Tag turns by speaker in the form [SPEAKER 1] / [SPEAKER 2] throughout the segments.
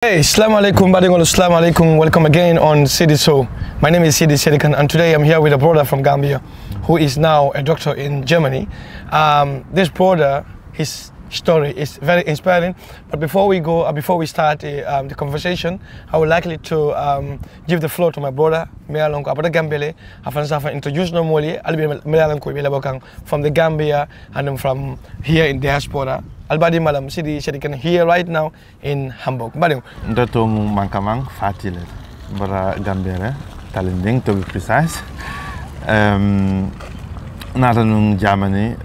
[SPEAKER 1] Hey, Assalamu alaikum, badingol, Assalamu alaikum. Welcome again on City Show. My name is Sidi Sedikan, and today I'm here with a brother from Gambia who is now a doctor in Germany. This brother, his story is very inspiring. But before we start the conversation, I would like to give the floor to my brother, Mealonko Abada Gambele. Afansafa introduce no more Mealonko from the Gambia and from here in diaspora. Albadi Malam Sidi Sedikan here right now in Hamburg. Bading.
[SPEAKER 2] Dr. Makanba Fatty, bara Gambia, Talending to be precise. Not Germany,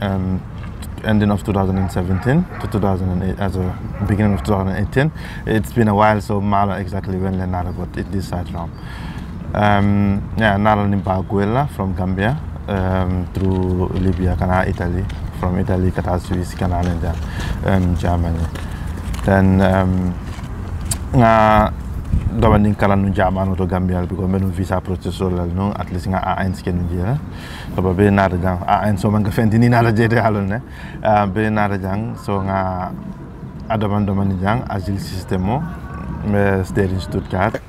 [SPEAKER 2] ending of 2017 to 2008, as a beginning of 2018. It's been a while, so Mala exactly when Lenara, but it this side round. Nara Nimbaguela from Gambia, through Libya, Canada, Italy. From Italy, Qatar, Swiss, Canada, and Germany. Then, Dominic Kalanu German to Gambia because menu visa process no at least nga A1 scan dia. So be na jang A1 so manga fendi na la jede halone. Be na jang so nga adaman jang asile system me stay in Stuttgart.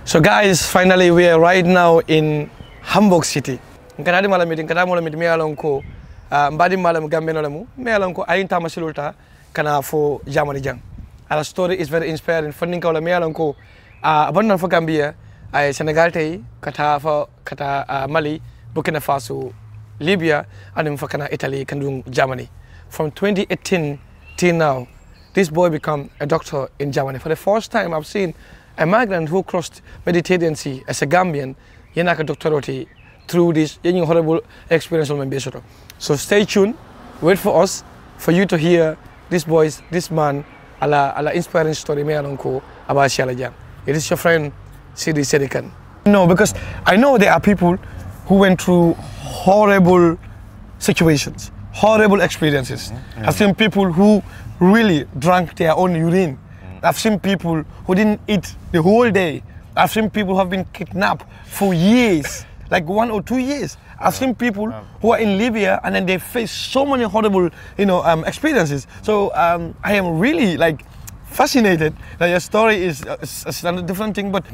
[SPEAKER 1] So guys, finally we are right now in Hamburg city. Kanadi malam meeting me alonko mbadi malam Gambian lamu me alonko ayin tama silulta kana fo Germany jang. Our story is very inspiring. Funding kawla me alonko abandon for Gambia, Senegal tay, kata Mali, Burkina Faso, Libya, and then for Italy, Kandung, Germany. From 2018 till now, this boy became a doctor in Germany. For the first time, I've seen a migrant who crossed Mediterranean Sea as a Gambian, yenaka doctorate through this horrible experience. So stay tuned, wait for us, for you to hear this man, ala inspiring story me alonko about Shalajan. It is your friend Sidi Sedikan. No, because I know there are people who went through horrible situations, horrible experiences. I've seen people who really drank their own urine. I've seen people who didn't eat the whole day. I've seen people who have been kidnapped for years, like 1 or 2 years. I've seen people who are in Libya and then they face so many horrible, experiences. So I am really fascinated that your story is a different thing, but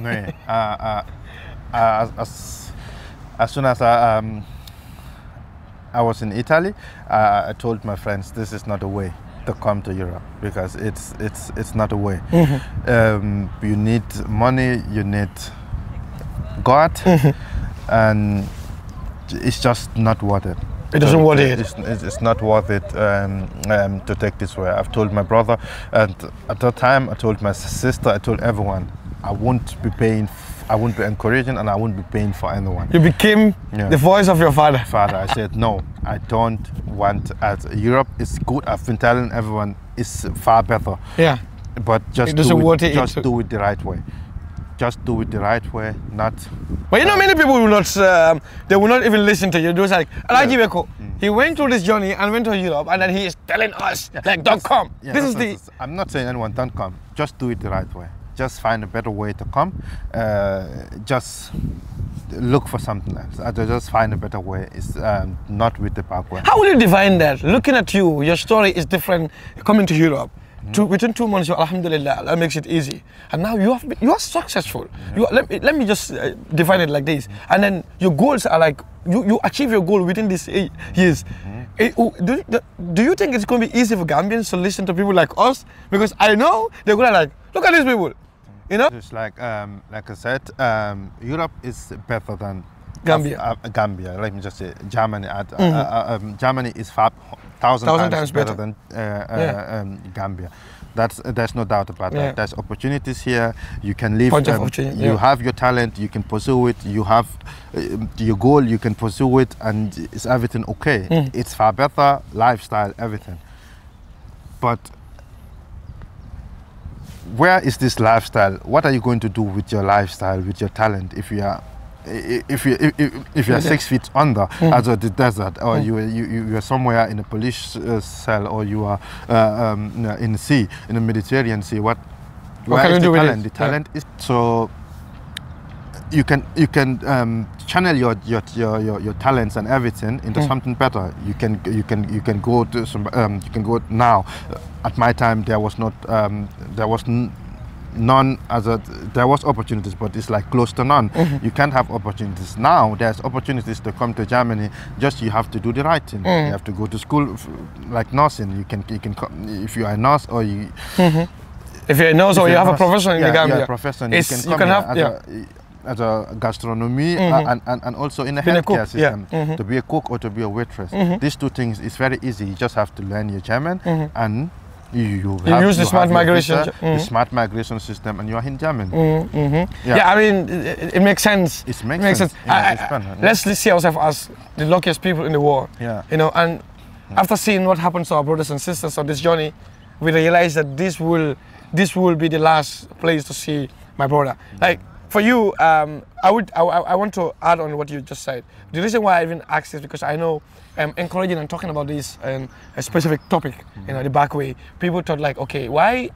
[SPEAKER 2] as soon as I was in Italy, I told my friends this is not a way to come to Europe because it's not a way. You need money, you need God, and it's just not worth it.
[SPEAKER 1] It doesn't worth it.
[SPEAKER 2] It's not worth it to take this way. I've told my brother, and at that time I told my sister, I told everyone, I won't be paying, I won't be encouraging, and I won't be paying for anyone.
[SPEAKER 1] You became the voice of your father.
[SPEAKER 2] I said, no, I don't want, Europe is good. I've been telling everyone it's far better.
[SPEAKER 1] Yeah.
[SPEAKER 2] But just do it the right way. Just do it the right way, not.
[SPEAKER 1] But many people will not. They will not even listen to you. Those like Alaji Beko. He went through this journey and went to Europe, and then he is telling us don't come.
[SPEAKER 2] I'm not saying anyone don't come. Just do it the right way. Just find a better way to come. Just look for something else. Just find a better way. It's not with the back way. How
[SPEAKER 1] will you define that? Looking at you, your story is different. Coming to Europe. Within 2 months, alhamdulillah, that makes it easy. And now you are successful. Let me just define it like this. And then your goals are like, you achieve your goal within these 8 years. Do you think it's going to be easy for Gambians to listen to people like us? Because I know they're going to look at these people.
[SPEAKER 2] It's like I said, Europe is better than
[SPEAKER 1] Gambia.
[SPEAKER 2] Gambia. Let me just say, Germany. Germany is 1,000 times better than Gambia. There's no doubt about that. There's opportunities here. You can live. You have your talent. You can pursue it. You have your goal. You can pursue it, and is everything okay? It's far better lifestyle, everything. But where is this lifestyle? What are you going to do with your lifestyle, with your talent, if you are? If you're 6 feet under as the desert, or you are somewhere in a police cell, or you are in the sea, in the Mediterranean Sea, where is the talent? The talent is so you can channel your talents and everything into something better. You can go to some you can go now. At my time, there was not none there was opportunities, but it's like close to none. You can't have opportunities. Now there's opportunities to come to Germany, just you have to do the right thing. You have to go to school, like nursing. You can if you are a nurse or you
[SPEAKER 1] if you're a nurse or you have a profession in the Gambia,
[SPEAKER 2] a profession, you can come as a gastronomy and also in the healthcare system, to be a cook or to be a waitress. These two things is very easy. You just have to learn your German and you
[SPEAKER 1] use the smart migration,
[SPEAKER 2] the smart migration system, and you are in Germany.
[SPEAKER 1] Yeah, I mean, it makes sense.
[SPEAKER 2] It makes sense.
[SPEAKER 1] Let's see ourselves as the luckiest people in the world. You know, and after seeing what happens to our brothers and sisters on this journey, we realize that this will be the last place to see my brother. Like for you, I want to add on what you just said. The reason why I even asked this because I know encouraging and talking about this a specific topic, you know, the back way. People thought like, okay, why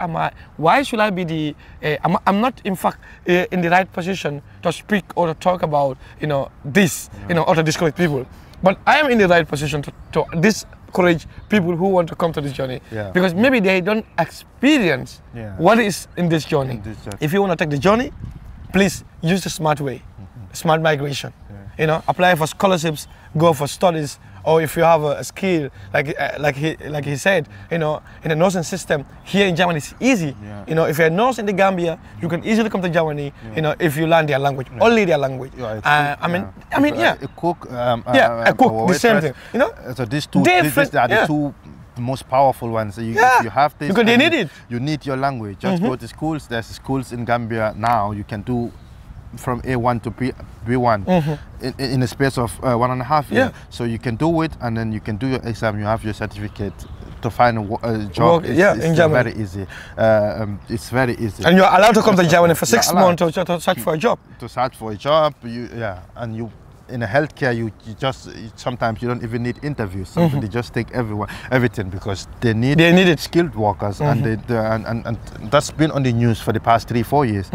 [SPEAKER 1] should I be the? I'm not in fact in the right position to speak or to talk about, you know, this, you know, or to discourage people. But I am in the right position to discourage people who want to come to this journey, because maybe they don't experience what is in this journey. If you want to take the journey, please use the smart way, smart migration. You know, apply for scholarships, go for studies, or if you have a skill, like he said, you know, in the nursing system here in Germany it's easy. You know, if you're a nurse in the Gambia, you can easily come to Germany. You know, if you learn their language, only their language. I mean,
[SPEAKER 2] a cook,
[SPEAKER 1] a cook, the same thing. You know,
[SPEAKER 2] so these are the two most powerful ones. If you have this,
[SPEAKER 1] because they need it.
[SPEAKER 2] You need your language. Just go to schools. There's schools in Gambia now. You can do from A1 to B1 in a space of 1.5 years. So you can do it, and then you can do your exam. You have your certificate. To find a job
[SPEAKER 1] in Germany.
[SPEAKER 2] Very easy. It's very easy.
[SPEAKER 1] And you're allowed to come to Germany for 6 months to search for a job.
[SPEAKER 2] To search for a job, and you. In a healthcare, you just sometimes you don't even need interviews. They just take everything because they need skilled workers, and that's been on the news for the past 3-4 years.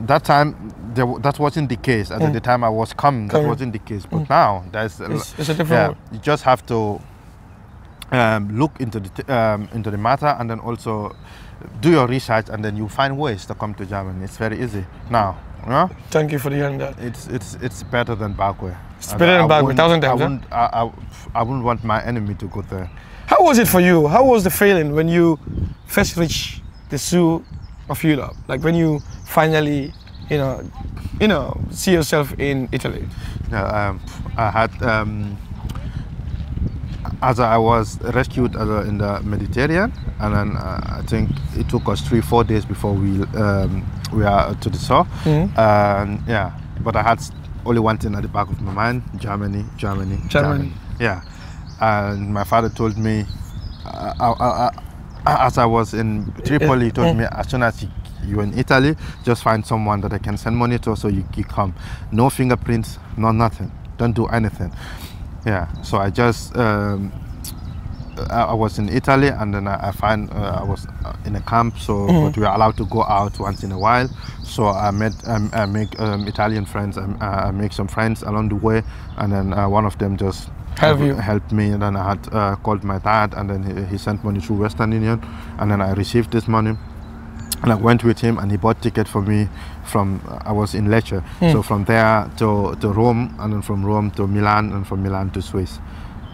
[SPEAKER 2] That time that wasn't the case. At the time I was coming, that wasn't the case. But now there's
[SPEAKER 1] it's a different.
[SPEAKER 2] You just have to look into the matter, and then also do your research, and then you find ways to come to Germany. It's very easy now.
[SPEAKER 1] Thank you for hearing that.
[SPEAKER 2] It's better than backway.
[SPEAKER 1] It's better than backway, 1,000 times.
[SPEAKER 2] I wouldn't want my enemy to go there.
[SPEAKER 1] How was it for you? How was the feeling when you first reached the Zoo of Europe? Like when you finally, you know, see yourself in Italy?
[SPEAKER 2] I had. As I was rescued in the Mediterranean, and then I think it took us 3-4 days before we are to the shore. But I had only one thing at the back of my mind: Germany. Yeah, and my father told me, as I was in Tripoli, he told me, as soon as you're in Italy, just find someone that I can send money to, so you come. No fingerprints, no nothing. Don't do anything. Yeah, so I just I was in Italy, and then I was in a camp. So, but we are allowed to go out once in a while. So I make Italian friends. I make some friends along the way, and then one of them just helped me. And then I had called my dad, and then he sent money through Western Union, and then I received this money. And I went with him, and he bought ticket for me I was in Lecce, so from there to Rome, and then from Rome to Milan, and from Milan to Swiss.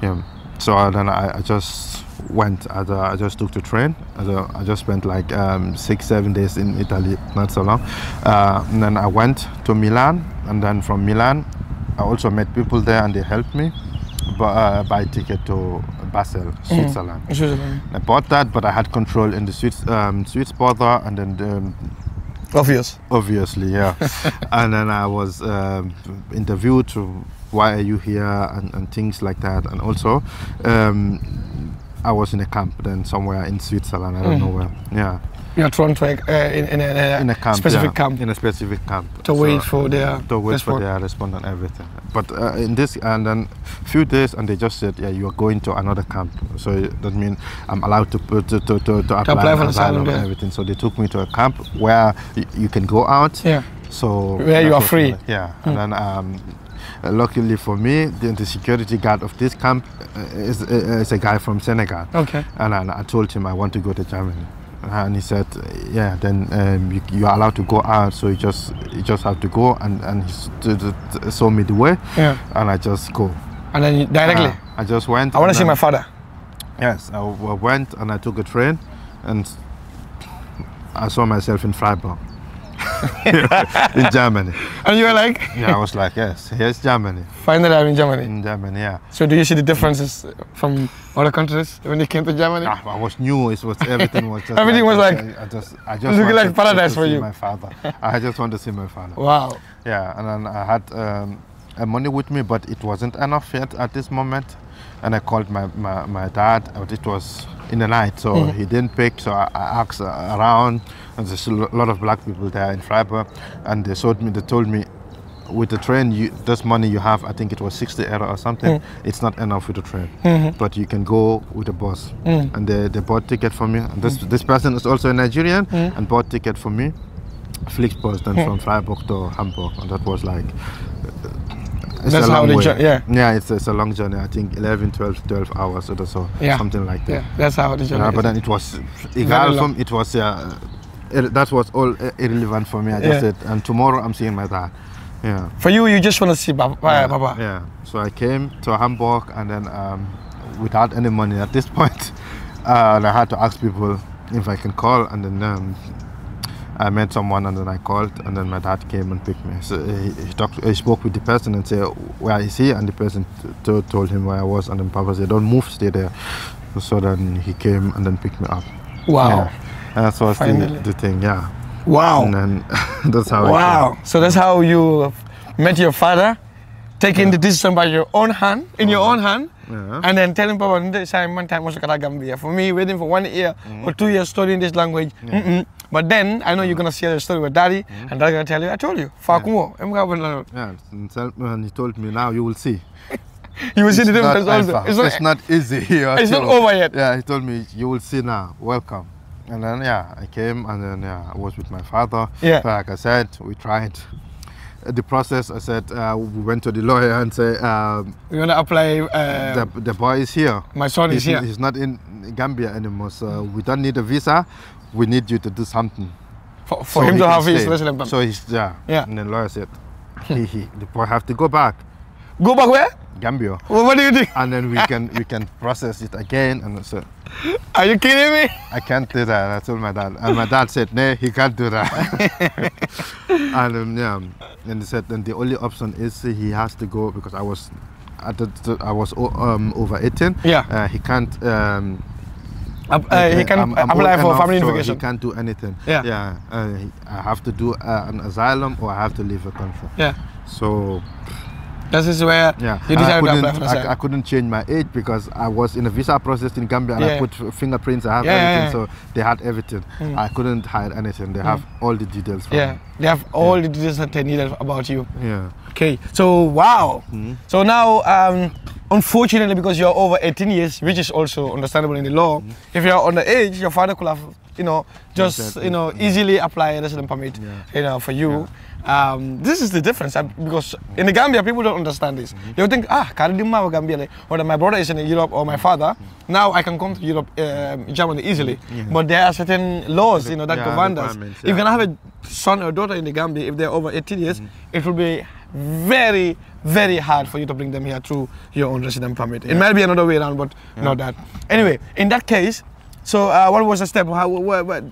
[SPEAKER 2] Yeah. So then I just went, I just took the train. I just spent like 6-7 days in Italy, not so long. And then I went to Milan, and then from Milan, I also met people there, and they helped me buy ticket to Basel, Switzerland. I bought that, but I had control in the Swiss border, and then obviously, yeah. And then I was interviewed to why are you here, and things like that. And also I was in a camp then somewhere in Switzerland, I don't know where. Yeah.
[SPEAKER 1] You're thrown to in a camp, specific camp.
[SPEAKER 2] In a specific camp.
[SPEAKER 1] To wait for their
[SPEAKER 2] response and everything. But in this, and then few days, and they just said, yeah, you are going to another camp. So that means I'm allowed to apply for asylum and everything. So they took me to a camp where you can go out. Yeah. So
[SPEAKER 1] where you are free.
[SPEAKER 2] Yeah. And then luckily for me, the security guard of this camp is a guy from Senegal. Okay. And I told him I want to go to Germany. And he said, yeah, then you are allowed to go out, so you just have to go, and he showed me the way, and I just go.
[SPEAKER 1] And then directly?
[SPEAKER 2] I just went.
[SPEAKER 1] I want to see my father.
[SPEAKER 2] Yes, I went and I took a train, and I saw myself in Freiburg, in Germany.
[SPEAKER 1] And you were like?
[SPEAKER 2] Yeah, I was like, yes, here's Germany.
[SPEAKER 1] Finally, I'm in Germany.
[SPEAKER 2] In Germany, yeah.
[SPEAKER 1] So do you see the differences from other countries when you came to Germany?
[SPEAKER 2] I was new. It was everything was just
[SPEAKER 1] everything was like
[SPEAKER 2] I just
[SPEAKER 1] looking like paradise for you.
[SPEAKER 2] My father. I just want to see my father.
[SPEAKER 1] Wow.
[SPEAKER 2] Yeah, and then I had money with me, but it wasn't enough yet at this moment. And I called my dad, but it was in the night, so he didn't pick. So I asked around, and there's a lot of black people there in Freiburg, and they told me, with the train, this money you have, I think it was 60 euro or something, it's not enough with the train, but you can go with the bus. And they bought ticket for me. And this person is also a Nigerian, and bought ticket for me, Flixbus, then from Freiburg to Hamburg, and that was like.
[SPEAKER 1] That's how the journey,
[SPEAKER 2] yeah, it's a long journey. I think 11, 12 hours or so, something like that.
[SPEAKER 1] Yeah, that's how the journey.
[SPEAKER 2] But then it was it was that was all irrelevant for me. I just said, and tomorrow I'm seeing my dad. Yeah.
[SPEAKER 1] For you, you just want to see Papa.
[SPEAKER 2] Yeah. So I came to Hamburg, and then without any money at this point, and I had to ask people if I can call, and then. I met someone, and then I called, and then my dad came and picked me. So he spoke with the person and said, where is he? And the person told him where I was, and then Papa said, don't move, stay there. So then he came and then picked me up.
[SPEAKER 1] Wow.
[SPEAKER 2] Yeah. And that was the thing, yeah.
[SPEAKER 1] Wow.
[SPEAKER 2] And then that's how
[SPEAKER 1] Wow. So that's how you met your father, taking the decision by your own hand, your own hand, and then telling Papa, one time was Gambia. For me, waiting for 1 year or 2 years studying this language. But then I know you're gonna share the story with Daddy, and Dad's gonna tell you, I told you.
[SPEAKER 2] Yeah, and he told me, now you will see.
[SPEAKER 1] You will see the difference also.
[SPEAKER 2] It's not easy.
[SPEAKER 1] It's not over yet.
[SPEAKER 2] Yeah, he told me, you will see now, welcome. And then I came, and then I was with my father.
[SPEAKER 1] Yeah.
[SPEAKER 2] Like I said, we tried the process. I said, we went to the lawyer and said,
[SPEAKER 1] we're gonna apply.
[SPEAKER 2] The boy is here.
[SPEAKER 1] My son is here.
[SPEAKER 2] He's not in Gambia anymore, so we don't need a visa. We need you to do something.
[SPEAKER 1] For him to have his resident permit.
[SPEAKER 2] So he's yeah. And the lawyer said, the boy have to go back.
[SPEAKER 1] Go back where?
[SPEAKER 2] Gambia.
[SPEAKER 1] Well, what do you think?
[SPEAKER 2] And then we can process it again. And I said,
[SPEAKER 1] are you kidding me?
[SPEAKER 2] I can't do that. I told my dad, and my dad said, no, he can't do that. And and he said, then the only option is he has to go, because I was over 18.
[SPEAKER 1] Yeah.
[SPEAKER 2] He can't.
[SPEAKER 1] He can apply for family unification.
[SPEAKER 2] So he can't do anything.
[SPEAKER 1] Yeah.
[SPEAKER 2] I have to do an asylum, or I have to leave the country.
[SPEAKER 1] Yeah.
[SPEAKER 2] So.
[SPEAKER 1] This is where you decided to apply for asylum.
[SPEAKER 2] I couldn't change my age because I was in a visa process in Gambia, and I put fingerprints. I have everything, so they had everything. I couldn't hide anything. They have all the details.
[SPEAKER 1] They have all the details that they needed about you.
[SPEAKER 2] Yeah.
[SPEAKER 1] Okay. So wow. So now, unfortunately, because you're over 18 years, which is also understandable in the law, if you're underage, your father could have, just easily apply a resident permit, for you. This is the difference, because in the Gambia, people don't understand this. They would think, Gambia, or my brother is in Europe, or my father, now I can come to Europe, Germany easily. But there are certain laws, that govern us. If you can have a son or daughter in the Gambia, if they're over 18 years, it will be very, very hard for you to bring them here through your own resident permit. It might be another way around, but not that. Anyway, in that case, so what was the step?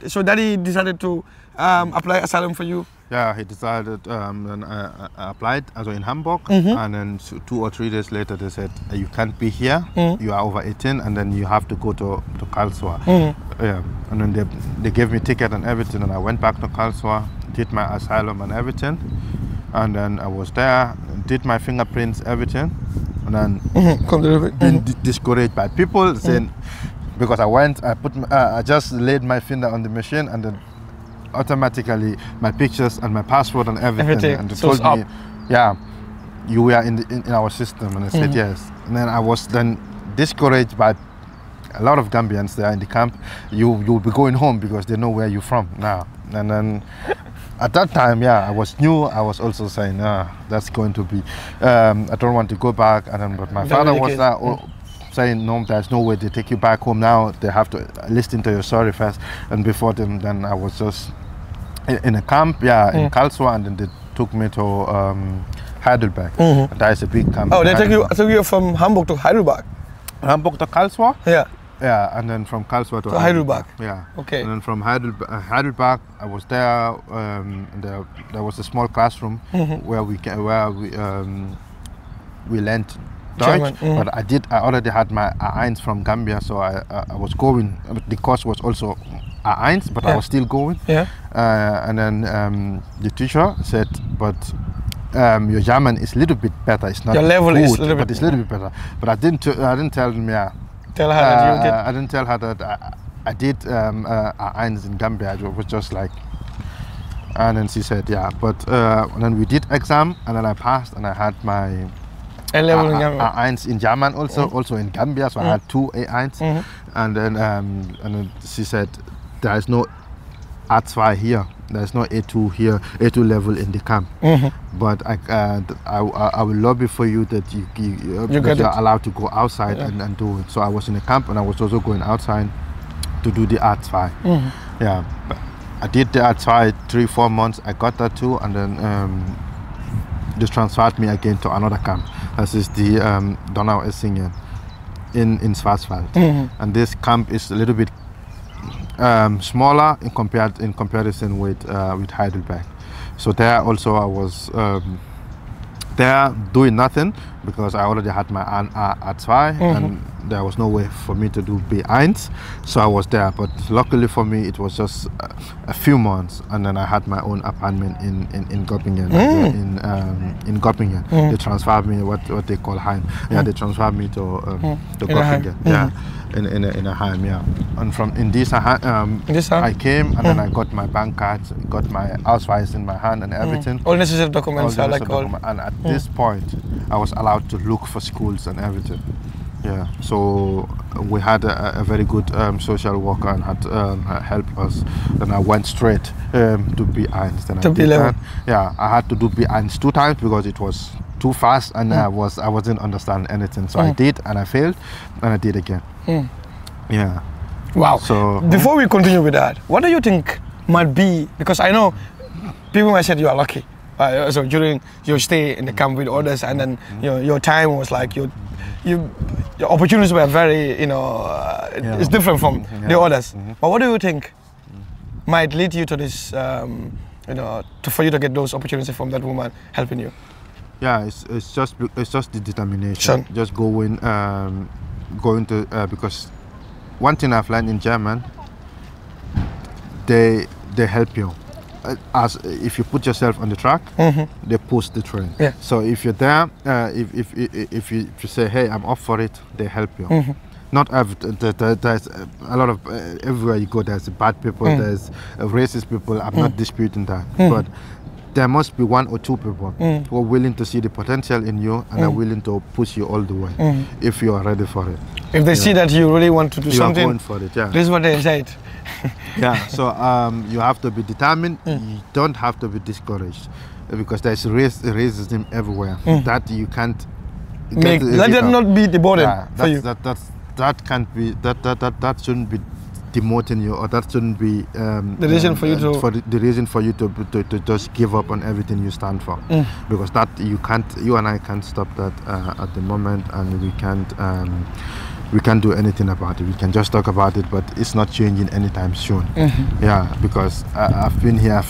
[SPEAKER 1] So Daddy decided to apply asylum for you?
[SPEAKER 2] Yeah, he decided, and I applied also in Hamburg, and then 2 or 3 days later they said, you can't be here, you are over 18, and then you have to go to Karlsruhe. Yeah, and then they gave me ticket and everything, and I went back to Karlsruhe, did my asylum and everything, and then I was there, did my fingerprints, everything, and then been discouraged by people saying, because I just laid my finger on the machine, and then automatically my pictures and my passport and everything. And they told me, you were in our system, and I said yes. And then I was then discouraged by a lot of Gambians there in the camp. You'll be going home because they know where you're from now. And then at that time, I was new. I was also saying, that's going to be, I don't want to go back. And then, but my father was there saying, no, there's no way they take you back home now. They have to listen to your story first. And before then I was just in a camp, in Karlsruhe, and then they took me to Heidelberg. That is a big camp.
[SPEAKER 1] Oh, they took you from Hamburg to Heidelberg?
[SPEAKER 2] Hamburg to Karlsruhe?
[SPEAKER 1] Yeah.
[SPEAKER 2] Yeah, and then from Karlsruhe to
[SPEAKER 1] Heidelberg.
[SPEAKER 2] Yeah.
[SPEAKER 1] Okay.
[SPEAKER 2] And then from Heidelberg, I was there. There was a small classroom where we learned Deutsch, but I already had my A1 from Gambia, so I was going. The course was also A1, but I was still going.
[SPEAKER 1] Yeah.
[SPEAKER 2] And then the teacher said, but your German is a little bit better. It's not
[SPEAKER 1] your level
[SPEAKER 2] good,
[SPEAKER 1] is a little bit,
[SPEAKER 2] but it's a little bit better. But I didn't tell them. Yeah.
[SPEAKER 1] Tell her that you did.
[SPEAKER 2] I didn't tell her that I did A1 in Gambia. It was just like, and then she said, yeah. But and then we did exam, and then I passed, and I had my A1 in German also in Gambia. So I had 2 A1s, and then she said, there is no A2 here. There's no A2 here, A2 level in the camp. But I will lobby for you that you're allowed to go outside and do it. So I was in the camp, and I was also going outside to do the A2. Yeah, but I did the A2 3-4 months. I got that too, and then they transferred me again to another camp. This is the Donau Essingen in Schwarzwald. And this camp is a little bit smaller in comparison with Heidelberg. So there also I was there doing nothing because I already had my A2 and there was no way for me to do B1. So I was there, but luckily for me it was just a few months, and then I had my own apartment in Göppingen. In Göppingen, they transferred me what they call Heim. Yeah, they transferred me to Göppingen. Yeah. In a Heim, yeah. And from in this I came, and then I got my bank card, got my Ausweis in my hand and everything.
[SPEAKER 1] All necessary documents.
[SPEAKER 2] And at this point, I was allowed to look for schools and everything. Yeah. So we had a very good social worker and had helped us. Then I went straight to B1. Then
[SPEAKER 1] to B1.
[SPEAKER 2] Yeah, I had to do B1 2 times because it was too fast, and I wasn't understanding anything. So I did, and I failed, and I did again. Yeah.
[SPEAKER 1] Wow.
[SPEAKER 2] So
[SPEAKER 1] before we continue with that, what do you think might be? Because I know people might say you are lucky. So during your stay in the camp with others, and then your time was like your opportunities were very it's different from the others. But what do you think might lead you to this? For you to get those opportunities from that woman helping you?
[SPEAKER 2] Yeah, it's just the determination.
[SPEAKER 1] Sure.
[SPEAKER 2] Just going to because one thing I've learned in German, they help you. As if you put yourself on the track, they push the train.
[SPEAKER 1] Yeah.
[SPEAKER 2] So if you're there, if you say, hey, I'm up for it, they help you. Not there's a lot of everywhere you go. There's bad people. There's racist people. I'm not disputing that, but there must be 1 or 2 people who are willing to see the potential in you and are willing to push you all the way if you are ready for it.
[SPEAKER 1] If they see that you really want to do something,
[SPEAKER 2] are going for it. Yeah.
[SPEAKER 1] This is what they said.
[SPEAKER 2] Yeah. So you have to be determined. You don't have to be discouraged because there's racism everywhere that you can't.
[SPEAKER 1] Let that not be the burden for you.
[SPEAKER 2] That can't be. That shouldn't be demoting you, or that shouldn't be
[SPEAKER 1] the reason for you
[SPEAKER 2] the reason for you to just give up on everything you stand for, because that you and I can't stop that at the moment, and we can't do anything about it. We can just talk about it, but it's not changing anytime soon. Yeah, because I've been here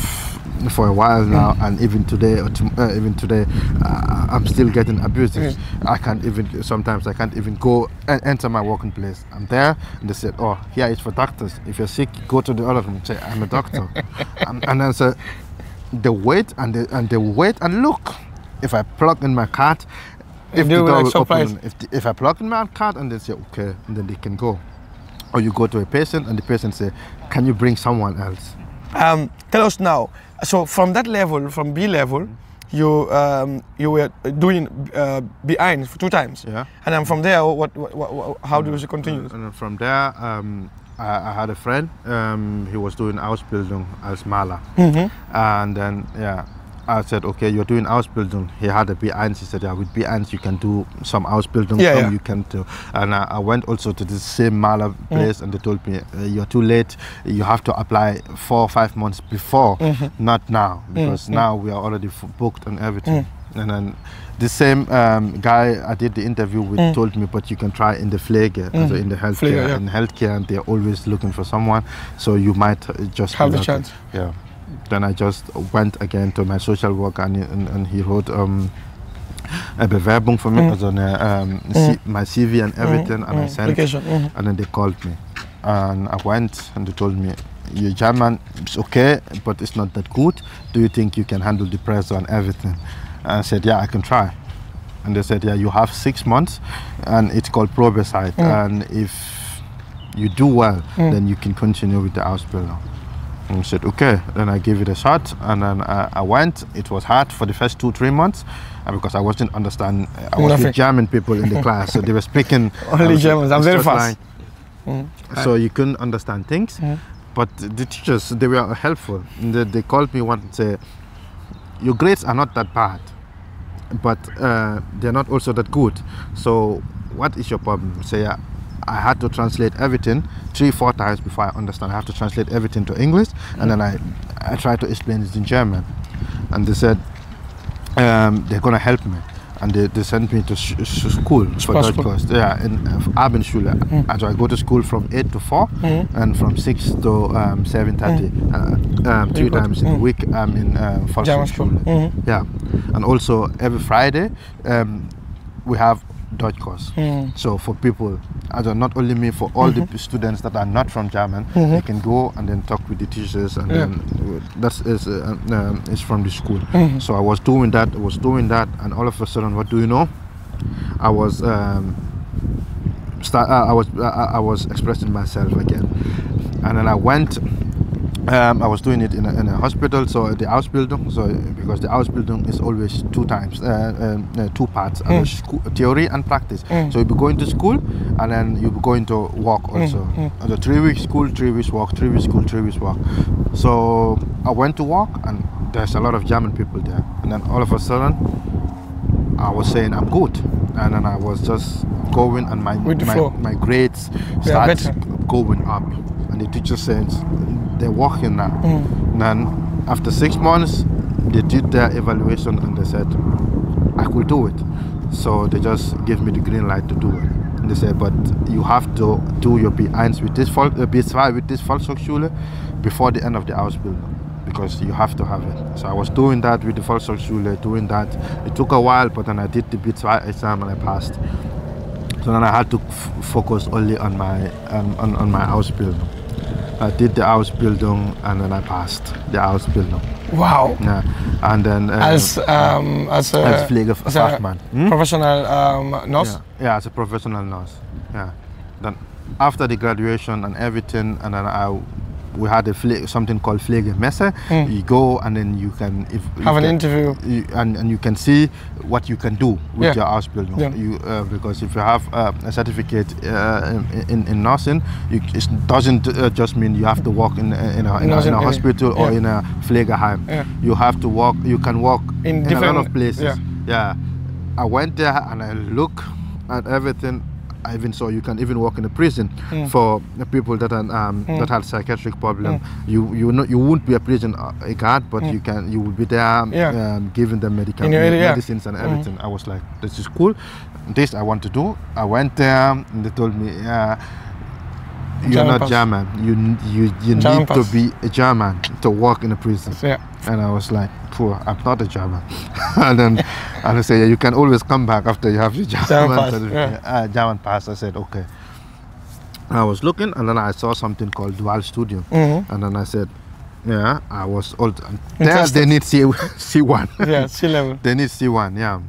[SPEAKER 2] for a while now, and even today I'm still getting abused. Sometimes I can't even go and enter my working place. I'm there, and they said, oh, here it's for doctors. If you're sick, go to the other room, say, I'm a doctor. And then so they wait and wait and look. If I plug in my card, if the door will open, if I plug in my card, and they say okay, and then they can go. Or you go to a patient, and the patient say, can you bring someone else?
[SPEAKER 1] Tell us now. So from that level, from B level, you were doing B1 2 times. Yeah. And then from there, how do you continue?
[SPEAKER 2] And from there, I had a friend. He was doing Ausbildung als Maler, and then I said, okay, you're doing Ausbildung. He had a B1. He said, yeah, with B1 you can do some Ausbildung, some you can do. And I went also to the same Maler place, and they told me, you're too late. You have to apply 4 or 5 months before, not now, because now we are already booked and everything. And then the same guy I did the interview with told me, but you can try in the Pflege, also in the healthcare. In healthcare, and they're always looking for someone, so you might just
[SPEAKER 1] have the chance.
[SPEAKER 2] Yeah. Then I just went again to my social worker, and he wrote a Bewerbung for me, also my CV and everything, and I sent, and then they called me, and I went, and they told me, your German is okay, but it's not that good. Do you think you can handle the pressure and everything? And I said, yeah, I can try. And they said, yeah, you have 6 months, and it's called Probezeit, and if you do well, then you can continue with the Ausbildung. And I said, okay. Then I gave it a shot, and then I went. It was hard for the first 2-3 months, because I wasn't understanding. I was with German people in the class, so they were speaking
[SPEAKER 1] only Germans. I'm very fast.
[SPEAKER 2] So you couldn't understand things, but the teachers, they were helpful. They called me once and said, your grades are not that bad, but they're not also that good. So what is your problem? Say, I had to translate everything 3-4 times before I understand. I have to translate everything to English, and then I tried to explain it in German. And they said they're gonna help me, and they sent me to school for Dutch course. Yeah, in Abendschule. So I go to school from 8 to 4, and from 6 to 7:30. 3 times in a week I'm in Volksschule. Yeah, and also every Friday we have Dutch course. So for people, not only me, for all the students that are not from German, they can go and then talk with the teachers, and then that is from the school. So I was doing that, and all of a sudden, what do you know? I was I was expressing myself again, and then I went. I was doing it in a hospital, so the Ausbildung, so because the Ausbildung is always 2 times, 2 parts, theory and practice. So you'll be going to school, and then you'll be going to work also. So 3 weeks school, 3 weeks work, 3 weeks school, 3 weeks work. So I went to work, and there's a lot of German people there, and then all of a sudden I was saying I'm good, and then I was just going, and my grades started going up, and the teacher said, they're working now. And then after 6 months, they did their evaluation, and they said I could do it. So they just gave me the green light to do it. And they said, but you have to do your B1 with this B2 with this Volkshochschule before the end of the Ausbildung, because you have to have it. So I was doing that with the Volkshochschule, doing that. It took a while, but then I did the B2 exam and I passed. So then I had to focus only on my Ausbildung. I did the Ausbildung, and then I passed the Ausbildung.
[SPEAKER 1] Wow.
[SPEAKER 2] Yeah, and then
[SPEAKER 1] as
[SPEAKER 2] Pflegefachmann,
[SPEAKER 1] professional nurse.
[SPEAKER 2] Yeah, as a professional nurse. Yeah. Then after the graduation and everything, and then we had something called Pflegemesse. You go, and then you can
[SPEAKER 1] have an interview,
[SPEAKER 2] and you can see what you can do with your Ausbildung. Because if you have a certificate in nursing, it doesn't just mean you have to work in a hospital or in a Pflegeheim. You have to work. You can work in a lot of places. I went there and I look at everything. I even saw you can even work in a prison for the people that are that have psychiatric problem. You won't be a prison guard, but you will be there giving them medicines and everything. I was like, this is cool. This I want to do. I went there, and they told me, you're not German. You need to be a German to work in a prison. And I was like, poor, I'm not a German. and I said, you can always come back after you have your German pass. I said, okay. I was looking, and then I saw something called dual studium, and then I said, yeah, I was old. There they need C1.
[SPEAKER 1] Yeah, C level.
[SPEAKER 2] They need C1. Yeah.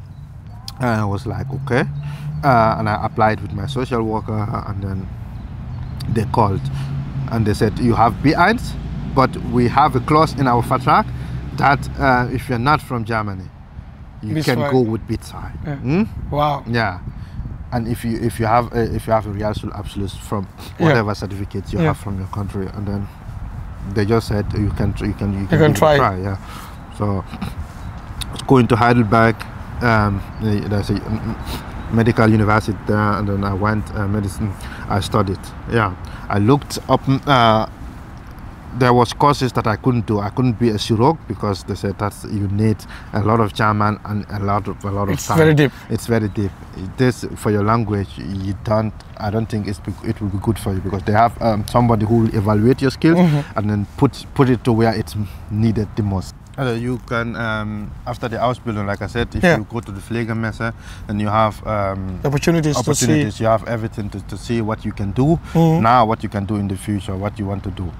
[SPEAKER 2] And I was like, okay, and I applied with my social worker, and then they called, and they said, you have B1, but we have a clause in our Vertrag that if you're not from Germany, you can go with B2.
[SPEAKER 1] Wow.
[SPEAKER 2] Yeah. And if you have a Realschulabschluss from whatever certificate you have from your country, and then they just said you can try. Yeah. So going to Heidelberg. There's a medical university there, and then I went medicine. I studied. Yeah, I looked up. There was courses that I couldn't do. I couldn't be a chirurg because they said that you need a lot of German and a lot of time.
[SPEAKER 1] It's very deep.
[SPEAKER 2] It's very deep. This for your language, you don't. I don't think it will be good for you because they have somebody who will evaluate your skills and then put it to where it's needed the most. You can after the Ausbildung, like I said, if you go to the Pflegemesse, then you have
[SPEAKER 1] opportunities to see.
[SPEAKER 2] You have everything to see what you can do now, what you can do in the future, what you want to do.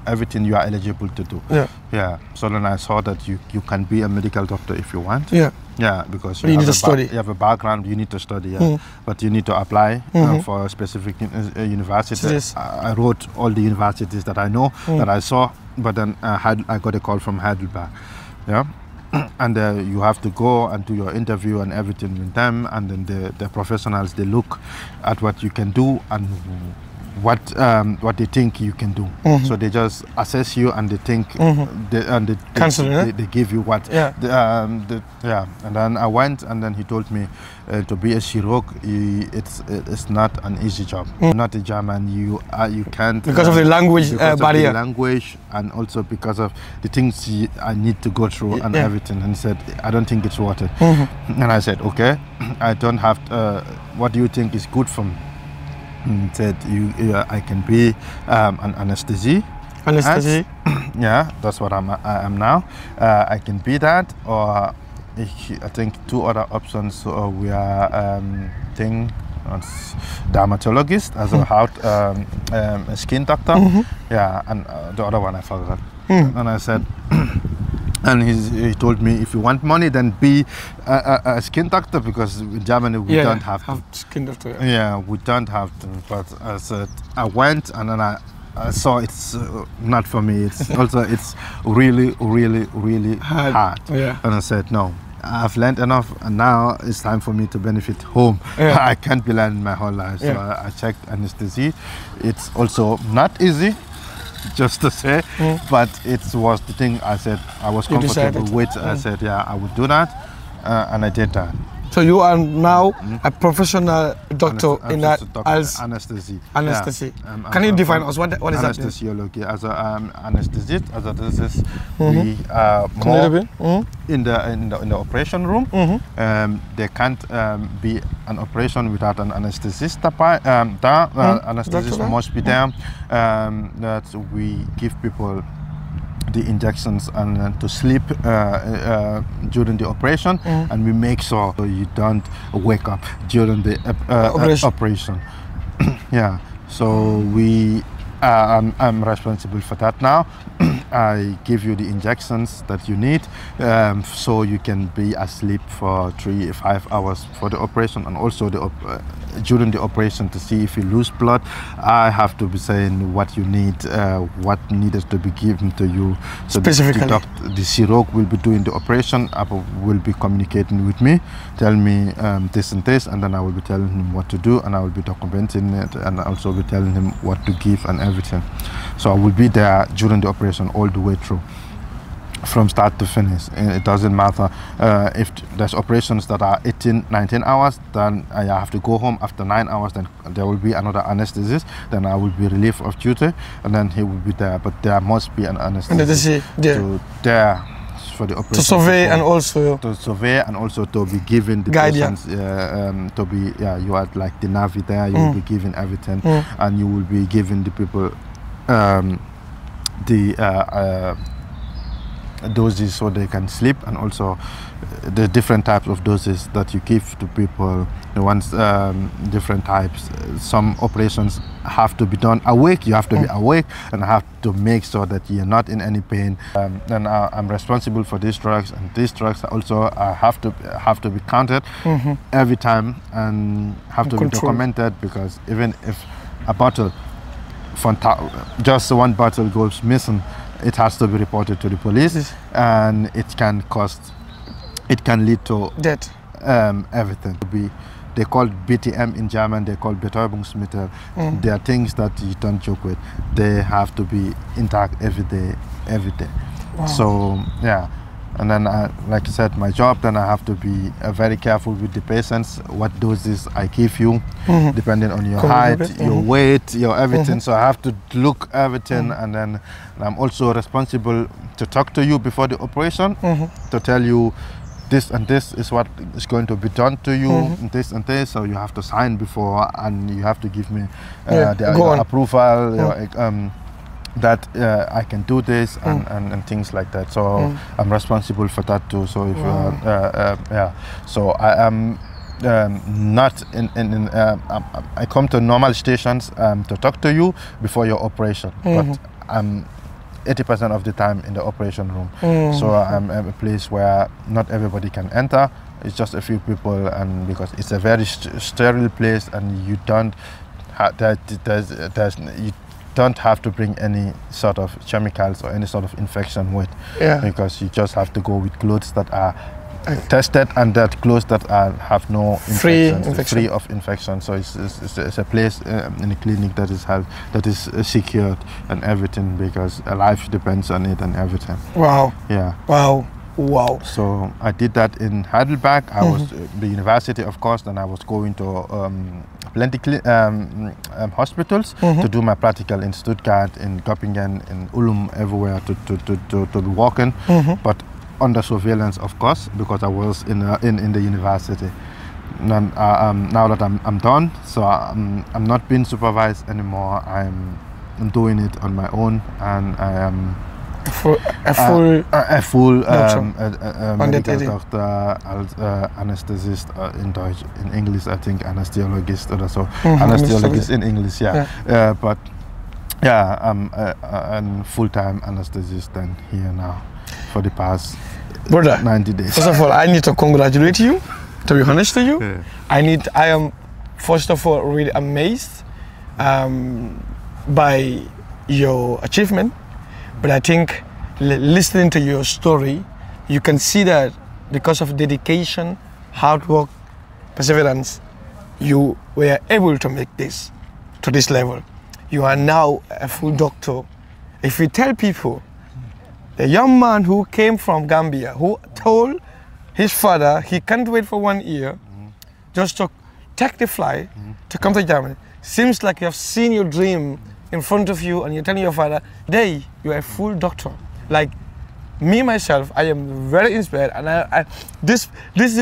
[SPEAKER 2] Everything you are eligible to do. Yeah. So then I saw that you can be a medical doctor if you want. Yeah, because
[SPEAKER 1] you need to study.
[SPEAKER 2] You have a background. You need to study. But you need to apply for a specific university. I wrote all the universities that I know that I saw, but then I got a call from Heidelberg. Yeah. And you have to go and do your interview and everything with them, and then the professionals, they look at what you can do and what they think you can do. So they just assess you and they think they give you what. And then I went, and then he told me to be a chirurg, it's not an easy job. Not a German, you can't,
[SPEAKER 1] because of the language barrier.
[SPEAKER 2] Of the language, and also because of the things I need to go through and everything. And he said, I don't think it's worth it. And I said, okay, I don't have what do you think is good for me? And said, I can be an anesthesia. Yeah, that's what I am now. I can be that, or I think two other options. We are dermatologist, as a skin doctor. Yeah, and the other one I forgot. And I said, and he told me, if you want money, then be a skin doctor, because in Germany we don't have
[SPEAKER 1] skin doctor.
[SPEAKER 2] Yeah, we don't have to. But I said, I went, and then I saw it's not for me. It's also, it's really, really, really hard. And I said, no, I've learned enough, and now it's time for me to benefit home. I can't be learning my whole life. So I checked anesthesia. It's also not easy, just to say, but it was the thing I said I was comfortable with. I said, yeah, I would do that, and I did that.
[SPEAKER 1] So you are now a professional doctor in that as
[SPEAKER 2] anesthesia.
[SPEAKER 1] Anesthesia. Can you define us what is that?
[SPEAKER 2] Anesthesiology. As an anesthetist, this is we are more in the operation room. There can't be an operation without an anesthetist. Anesthetist must be there. That we give people the injections and to sleep during the operation, and we make sure you don't wake up during the operation. Yeah, so I'm responsible for that now. I give you the injections that you need, so you can be asleep for 3-5 hours for the operation, and also during the operation to see if you lose blood. I have to be saying what you need, what needed to be given to you. So
[SPEAKER 1] specifically,
[SPEAKER 2] the chirurg will be doing the operation, will be communicating with me, tell me this and this, and then I will be telling him what to do, and I will be documenting it, and also be telling him what to give and everything. So I will be there during the operation all the way through, from start to finish. It doesn't matter if there's operations that are 18-19 hours, then I have to go home after 9 hours, then there will be another anesthetist, then I will be relieved of duty, and then he will be there. But there must be an anesthetist there for the operation, to survey and also to be given the patients, to be you are like the Navi there. You will be given everything, and you will be giving the people the doses so they can sleep, and also the different types of doses that you give to people. The ones different types. Some operations have to be done awake. You have to be awake, and I have to make sure that you're not in any pain. Then I'm responsible for these drugs, and these drugs also have to be counted every time, and have to be documented, because even if a bottle, just one bottle goes missing, it has to be reported to the police, and it can lead to death. Everything. They call BTM in German, they call Betäubungsmittel. They are things that you don't joke with. They have to be intact every day.
[SPEAKER 1] Wow.
[SPEAKER 2] So yeah, And then, like I said, my job, then I have to be very careful with the patients, what doses I give you, depending on your height, your weight, your everything. So I have to look everything, and then I'm also responsible to talk to you before the operation, to tell you this and this is what is going to be done to you, and this, so you have to sign before, and you have to give me your approval, that I can do this, and things like that. So I'm responsible for that too. So if so I am not I come to normal stations to talk to you before your operation, but I'm 80% of the time in the operation room. So I'm at a place where not everybody can enter. It's just a few people, and because it's a very sterile place, and you don't don't have to bring any sort of chemicals or any sort of infection with, because you just have to go with clothes that are tested, and that clothes that have no infections, free of infection. So it's a place in a clinic that is secured and everything, because a life depends on it and everything.
[SPEAKER 1] Wow.
[SPEAKER 2] Yeah.
[SPEAKER 1] Wow. Wow.
[SPEAKER 2] So I did that in Heidelberg. I was the university, of course. Then I was going to plenty hospitals to do my practical in Stuttgart, in Göppingen, in Ulm, everywhere to be working, but under surveillance, of course, because I was in the university. And, now that I'm done, so I'm not being supervised anymore. I'm doing it on my own, and I am a full medical doctor, anesthetist in Deutsch. In English, I think Anesthesiologist or so. Anesthesiologist in English, but yeah, I'm a full-time anesthetist then here now for the past 90 days.
[SPEAKER 1] First of all, I need to congratulate you. To be honest with you, I am first of all really amazed by your achievement. But I think listening to your story, you can see that because of dedication, hard work, perseverance, you were able to make this to this level. You are now a full doctor. If you tell people, the young man who came from Gambia, who told his father he can't wait for 1 year just to take the flight to come to Germany, seems like you have seen your dream in front of you, and you're telling your father, "Day, you are a full doctor." Like me myself, I am very inspired, and this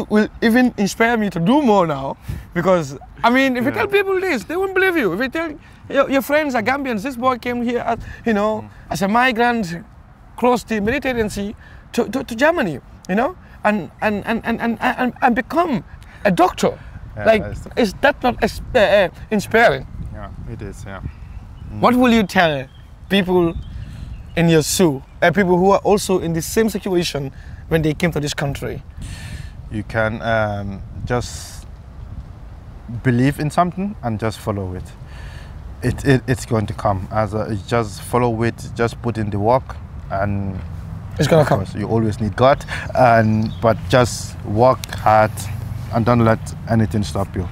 [SPEAKER 1] will even inspire me to do more now, because I mean, if you tell people this, they won't believe you. If you tell your friends are Gambians, this boy came here, as a migrant, crossed the Mediterranean Sea to Germany, and become a doctor. Is that not inspiring?
[SPEAKER 2] Yeah, it is. Yeah.
[SPEAKER 1] What will you tell people in your zoo, people who are also in the same situation when they came to this country?
[SPEAKER 2] You can just believe in something and just follow it. It's going to come. Just follow it, just put in the work, and
[SPEAKER 1] it's going to come.
[SPEAKER 2] You always need God, but just work hard and don't let anything stop you.